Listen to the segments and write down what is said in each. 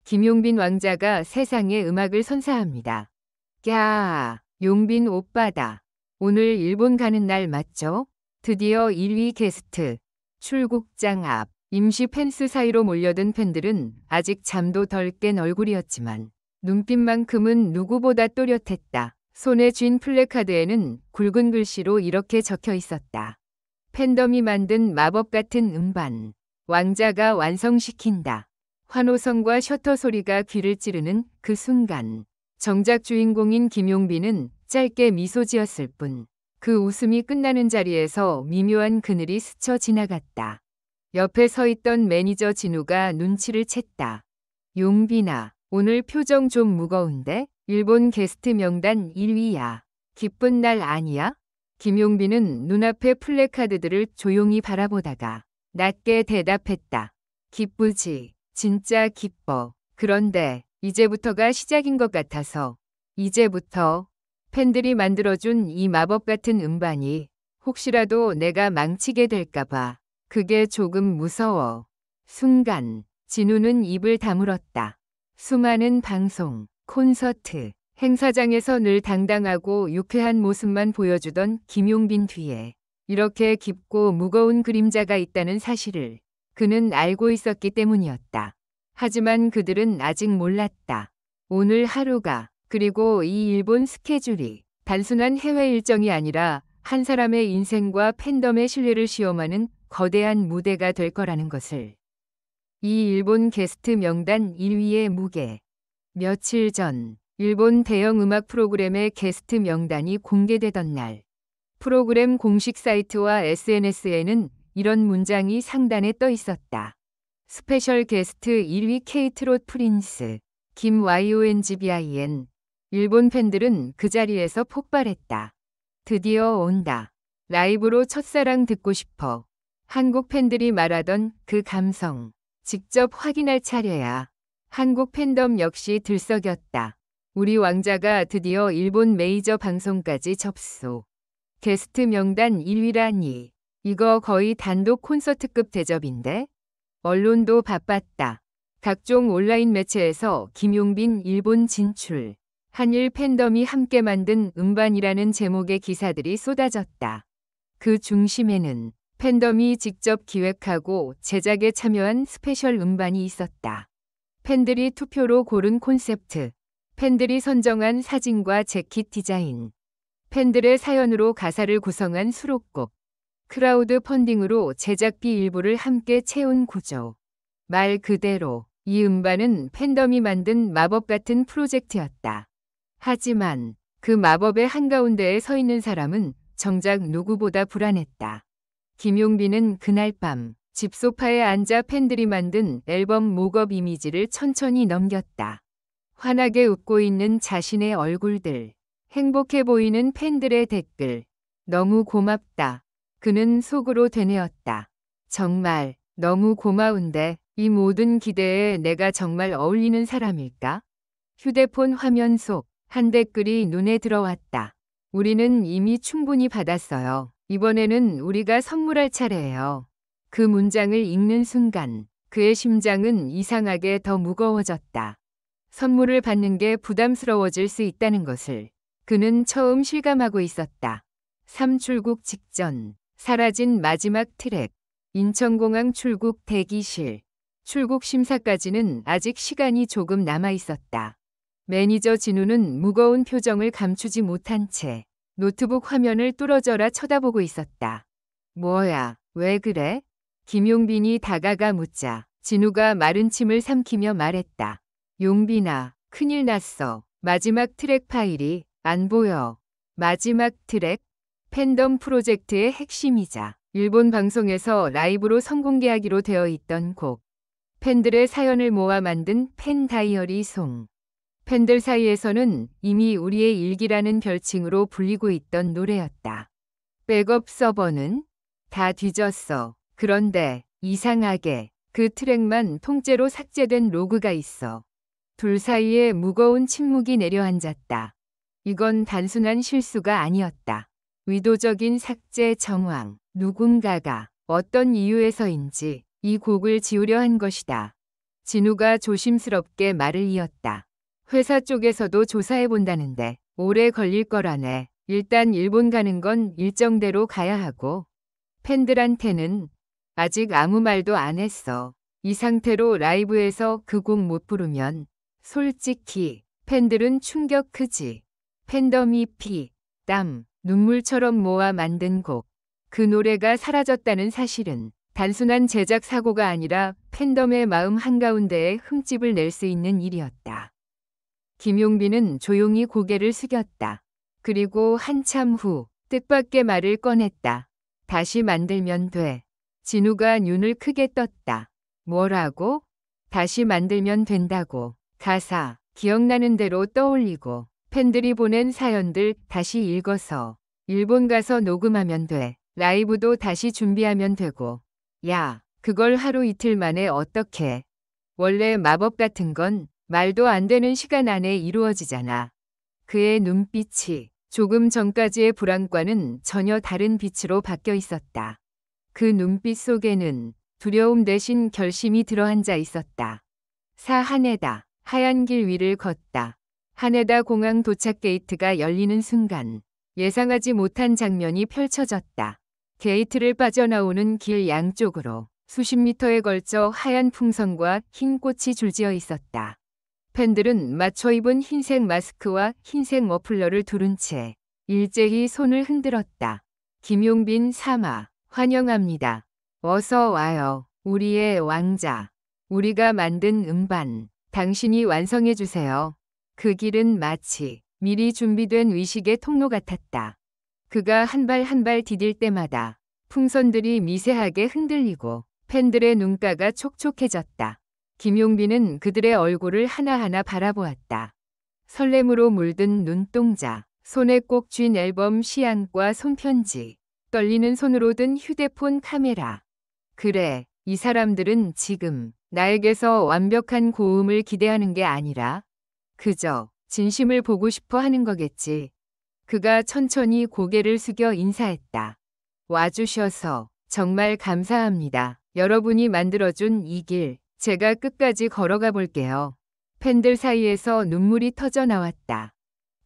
김용빈 왕자가 세상에 음악을 선사합니다. 꺄, 용빈 오빠다. 오늘 일본 가는 날 맞죠? 드디어 1위 게스트. 출국장 앞. 임시 펜스 사이로 몰려든 팬들은 아직 잠도 덜 깬 얼굴이었지만 눈빛만큼은 누구보다 또렷했다. 손에 쥔 플래카드에는 굵은 글씨로 이렇게 적혀 있었다. 팬덤이 만든 마법 같은 음반. 왕자가 완성시킨다. 환호성과 셔터 소리가 귀를 찌르는 그 순간. 정작 주인공인 김용빈은 짧게 미소 지었을 뿐 그 웃음이 끝나는 자리에서 미묘한 그늘이 스쳐 지나갔다. 옆에 서 있던 매니저 진우가 눈치를 챘다. 용빈아, 오늘 표정 좀 무거운데? 일본 게스트 명단 1위야. 기쁜 날 아니야? 김용빈은 눈앞의 플래카드들을 조용히 바라보다가 낮게 대답했다. 기쁘지. 진짜 기뻐. 그런데 이제부터가 시작인 것 같아서. 이제부터 팬들이 만들어준 이 마법 같은 음반이 혹시라도 내가 망치게 될까봐 그게 조금 무서워. 순간 진우는 입을 다물었다. 수많은 방송, 콘서트, 행사장에서 늘 당당하고 유쾌한 모습만 보여주던 김용빈 뒤에 이렇게 깊고 무거운 그림자가 있다는 사실을 그는 알고 있었기 때문이었다. 하지만 그들은 아직 몰랐다. 오늘 하루가 그리고 이 일본 스케줄이 단순한 해외 일정이 아니라 한 사람의 인생과 팬덤의 신뢰를 시험하는 거대한 무대가 될 거라는 것을. 이 일본 게스트 명단 1위의 무게. 며칠 전 일본 대형 음악 프로그램의 게스트 명단이 공개되던 날. 프로그램 공식 사이트와 SNS에는 이런 문장이 상단에 떠 있었다. 스페셜 게스트 1위 케이트롯 프린스, 김 YONGBIN. 일본 팬들은 그 자리에서 폭발했다. 드디어 온다. 라이브로 첫사랑 듣고 싶어. 한국 팬들이 말하던 그 감성. 직접 확인할 차례야. 한국 팬덤 역시 들썩였다. 우리 왕자가 드디어 일본 메이저 방송까지 접수. 게스트 명단 1위라니. 이거 거의 단독 콘서트급 대접인데? 언론도 바빴다. 각종 온라인 매체에서 김용빈 일본 진출. 한일 팬덤이 함께 만든 음반이라는 제목의 기사들이 쏟아졌다. 그 중심에는 팬덤이 직접 기획하고 제작에 참여한 스페셜 음반이 있었다. 팬들이 투표로 고른 콘셉트, 팬들이 선정한 사진과 재킷 디자인, 팬들의 사연으로 가사를 구성한 수록곡, 크라우드 펀딩으로 제작비 일부를 함께 채운 구조. 말 그대로 이 음반은 팬덤이 만든 마법 같은 프로젝트였다. 하지만 그 마법의 한가운데에 서 있는 사람은 정작 누구보다 불안했다. 김용빈은 그날 밤 집 소파에 앉아 팬들이 만든 앨범 목업 이미지를 천천히 넘겼다. 환하게 웃고 있는 자신의 얼굴들, 행복해 보이는 팬들의 댓글. 너무 고맙다. 그는 속으로 되뇌었다. 정말 너무 고마운데 이 모든 기대에 내가 정말 어울리는 사람일까? 휴대폰 화면 속 한 댓글이 눈에 들어왔다. 우리는 이미 충분히 받았어요. 이번에는 우리가 선물할 차례예요. 그 문장을 읽는 순간 그의 심장은 이상하게 더 무거워졌다. 선물을 받는 게 부담스러워질 수 있다는 것을 그는 처음 실감하고 있었다. 3출국 직전 사라진 마지막 트랙. 인천공항 출국 대기실. 출국 심사까지는 아직 시간이 조금 남아 있었다. 매니저 진우는 무거운 표정을 감추지 못한 채 노트북 화면을 뚫어져라 쳐다보고 있었다. 뭐야, 왜 그래? 김용빈이 다가가 묻자 진우가 마른 침을 삼키며 말했다. 용빈아, 큰일 났어. 마지막 트랙 파일이 안 보여. 마지막 트랙? 팬덤 프로젝트의 핵심이자 일본 방송에서 라이브로 선공개하기로 되어 있던 곡. 팬들의 사연을 모아 만든 팬 다이어리 송. 팬들 사이에서는 이미 우리의 일기라는 별칭으로 불리고 있던 노래였다. 백업 서버는 다 뒤졌어. 그런데 이상하게 그 트랙만 통째로 삭제된 로그가 있어. 둘 사이에 무거운 침묵이 내려앉았다. 이건 단순한 실수가 아니었다. 의도적인 삭제 정황. 누군가가 어떤 이유에서인지 이 곡을 지우려 한 것이다. 진우가 조심스럽게 말을 이었다. 회사 쪽에서도 조사해 본다는데 오래 걸릴 거라네. 일단 일본 가는 건 일정대로 가야 하고 팬들한테는 아직 아무 말도 안 했어. 이 상태로 라이브에서 그 곡 못 부르면 솔직히 팬들은 충격 크지. 팬덤이 피, 땀, 눈물처럼 모아 만든 곡. 그 노래가 사라졌다는 사실은 단순한 제작 사고가 아니라 팬덤의 마음 한가운데에 흠집을 낼 수 있는 일이었다. 김용빈은 조용히 고개를 숙였다. 그리고 한참 후 뜻밖의 말을 꺼냈다. 다시 만들면 돼. 진우가 눈을 크게 떴다. 뭐라고? 다시 만들면 된다고. 가사, 기억나는 대로 떠올리고 팬들이 보낸 사연들 다시 읽어서 일본 가서 녹음하면 돼. 라이브도 다시 준비하면 되고. 야, 그걸 하루 이틀 만에 어떻게? 원래 마법 같은 건 말도 안 되는 시간 안에 이루어지잖아. 그의 눈빛이 조금 전까지의 불안과는 전혀 다른 빛으로 바뀌어 있었다. 그 눈빛 속에는 두려움 대신 결심이 들어앉아 있었다. 하네다. 하얀 길 위를 걷다. 하네다 공항 도착 게이트가 열리는 순간 예상하지 못한 장면이 펼쳐졌다. 게이트를 빠져나오는 길 양쪽으로 수십 미터에 걸쳐 하얀 풍선과 흰 꽃이 줄지어 있었다. 팬들은 맞춰 입은 흰색 마스크와 흰색 머플러를 두른 채 일제히 손을 흔들었다. 김용빈 사마, 환영합니다. 어서 와요. 우리의 왕자. 우리가 만든 음반. 당신이 완성해 주세요. 그 길은 마치 미리 준비된 의식의 통로 같았다. 그가 한 발 한 발 디딜 때마다 풍선들이 미세하게 흔들리고 팬들의 눈가가 촉촉해졌다. 김용빈은 그들의 얼굴을 하나하나 바라보았다. 설렘으로 물든 눈동자, 손에 꼭 쥔 앨범 시안과 손편지, 떨리는 손으로 든 휴대폰 카메라. 그래, 이 사람들은 지금 나에게서 완벽한 고음을 기대하는 게 아니라 그저 진심을 보고 싶어 하는 거겠지. 그가 천천히 고개를 숙여 인사했다. 와주셔서 정말 감사합니다. 여러분이 만들어준 이 길, 제가 끝까지 걸어가 볼게요. 팬들 사이에서 눈물이 터져 나왔다.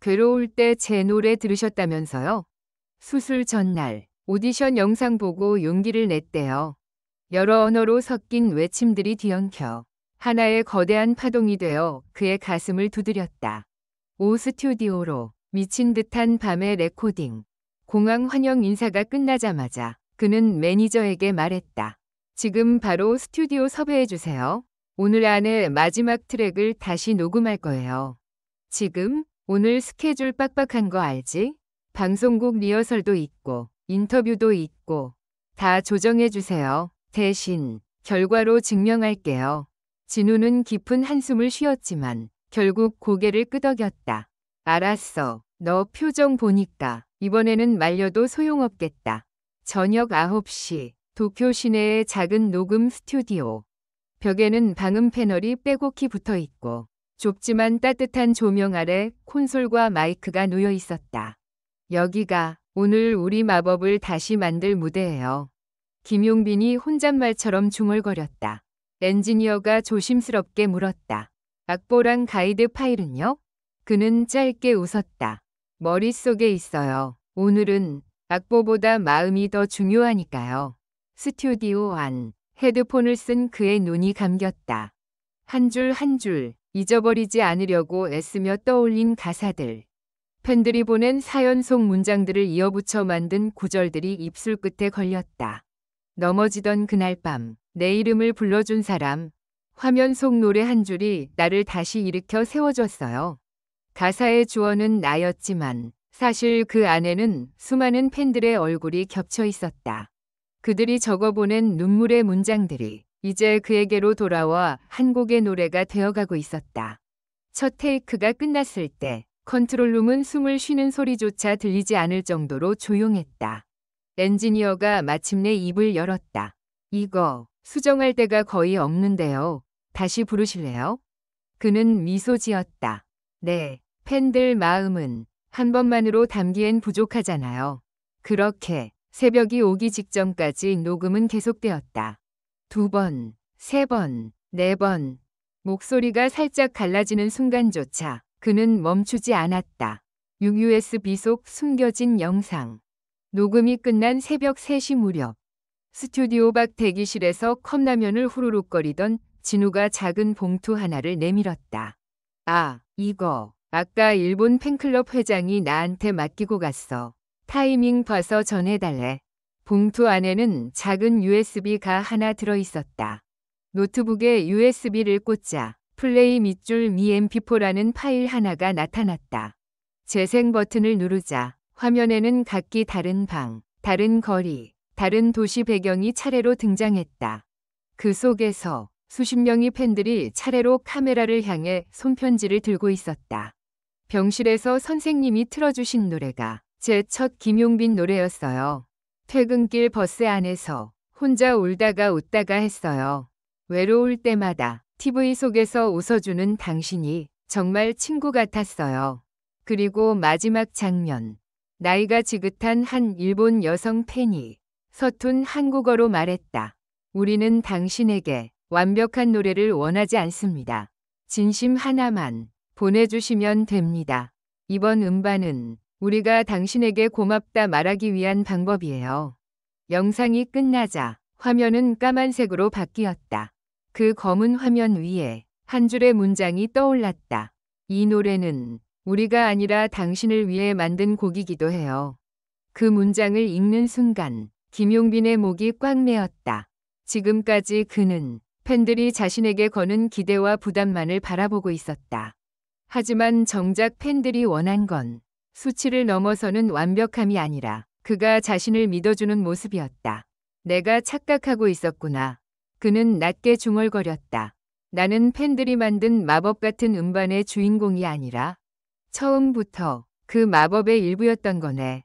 괴로울 때 제 노래 들으셨다면서요? 수술 전날 오디션 영상 보고 용기를 냈대요. 여러 언어로 섞인 외침들이 뒤엉켜 하나의 거대한 파동이 되어 그의 가슴을 두드렸다. 오 스튜디오로 미친 듯한 밤의 레코딩. 공항 환영 인사가 끝나자마자 그는 매니저에게 말했다. 지금 바로 스튜디오 섭외해 주세요. 오늘 안에 마지막 트랙을 다시 녹음할 거예요. 지금 오늘 스케줄 빡빡한 거 알지? 방송국 리허설도 있고 인터뷰도 있고 다 조정해 주세요. 대신 결과로 증명할게요. 진우는 깊은 한숨을 쉬었지만 결국 고개를 끄덕였다. 알았어. 너 표정 보니까 이번에는 말려도 소용없겠다. 저녁 9시 도쿄 시내의 작은 녹음 스튜디오. 벽에는 방음 패널이 빼곡히 붙어 있고 좁지만 따뜻한 조명 아래 콘솔과 마이크가 놓여 있었다. 여기가 오늘 우리 마법을 다시 만들 무대예요. 김용빈이 혼잣말처럼 중얼거렸다. 엔지니어가 조심스럽게 물었다. 악보랑 가이드 파일은요? 그는 짧게 웃었다. 머릿속에 있어요. 오늘은 악보보다 마음이 더 중요하니까요. 스튜디오 안 헤드폰을 쓴 그의 눈이 감겼다. 한 줄 한 줄 잊어버리지 않으려고 애쓰며 떠올린 가사들. 팬들이 보낸 사연 속 문장들을 이어붙여 만든 구절들이 입술 끝에 걸렸다. 넘어지던 그날 밤 내 이름을 불러준 사람. 화면 속 노래 한 줄이 나를 다시 일으켜 세워줬어요. 가사의 주어는 나였지만 사실 그 안에는 수많은 팬들의 얼굴이 겹쳐 있었다. 그들이 적어보낸 눈물의 문장들이 이제 그에게로 돌아와 한 곡의 노래가 되어가고 있었다. 첫 테이크가 끝났을 때 컨트롤룸은 숨을 쉬는 소리조차 들리지 않을 정도로 조용했다. 엔지니어가 마침내 입을 열었다. 이거 수정할 데가 거의 없는데요. 다시 부르실래요? 그는 미소 지었다. 네, 팬들 마음은 한 번만으로 담기엔 부족하잖아요. 그렇게 새벽이 오기 직전까지 녹음은 계속되었다. 2번, 3번, 4번, 목소리가 살짝 갈라지는 순간조차 그는 멈추지 않았다. 6USB 속 숨겨진 영상. 녹음이 끝난 새벽 3시 무렵. 스튜디오 밖 대기실에서 컵라면을 후루룩거리던 진우가 작은 봉투 하나를 내밀었다. 아, 이거 아까 일본 팬클럽 회장이 나한테 맡기고 갔어. 타이밍 봐서 전해달래. 봉투 안에는 작은 USB가 하나 들어있었다. 노트북에 USB를 꽂자 플레이 밑줄 미 mp4라는 파일 하나가 나타났다. 재생 버튼을 누르자 화면에는 각기 다른 방, 다른 거리, 다른 도시 배경이 차례로 등장했다. 그 속에서 수십 명의 팬들이 차례로 카메라를 향해 손편지를 들고 있었다. 병실에서 선생님이 틀어주신 노래가 제 첫 김용빈 노래였어요. 퇴근길 버스 안에서 혼자 울다가 웃다가 했어요. 외로울 때마다 TV 속에서 웃어주는 당신이 정말 친구 같았어요. 그리고 마지막 장면. 나이가 지긋한 한 일본 여성 팬이 서툰 한국어로 말했다. 우리는 당신에게 완벽한 노래를 원하지 않습니다. 진심 하나만 보내주시면 됩니다. 이번 음반은 우리가 당신에게 고맙다 말하기 위한 방법이에요. 영상이 끝나자 화면은 까만색으로 바뀌었다. 그 검은 화면 위에 한 줄의 문장이 떠올랐다. 이 노래는 우리가 아니라 당신을 위해 만든 곡이기도 해요. 그 문장을 읽는 순간 김용빈의 목이 꽉 메었다. 지금까지 그는 팬들이 자신에게 거는 기대와 부담만을 바라보고 있었다. 하지만 정작 팬들이 원한 건 수치를 넘어서는 완벽함이 아니라 그가 자신을 믿어주는 모습이었다. 내가 착각하고 있었구나. 그는 낮게 중얼거렸다. 나는 팬들이 만든 마법 같은 음반의 주인공이 아니라 처음부터 그 마법의 일부였던 거네.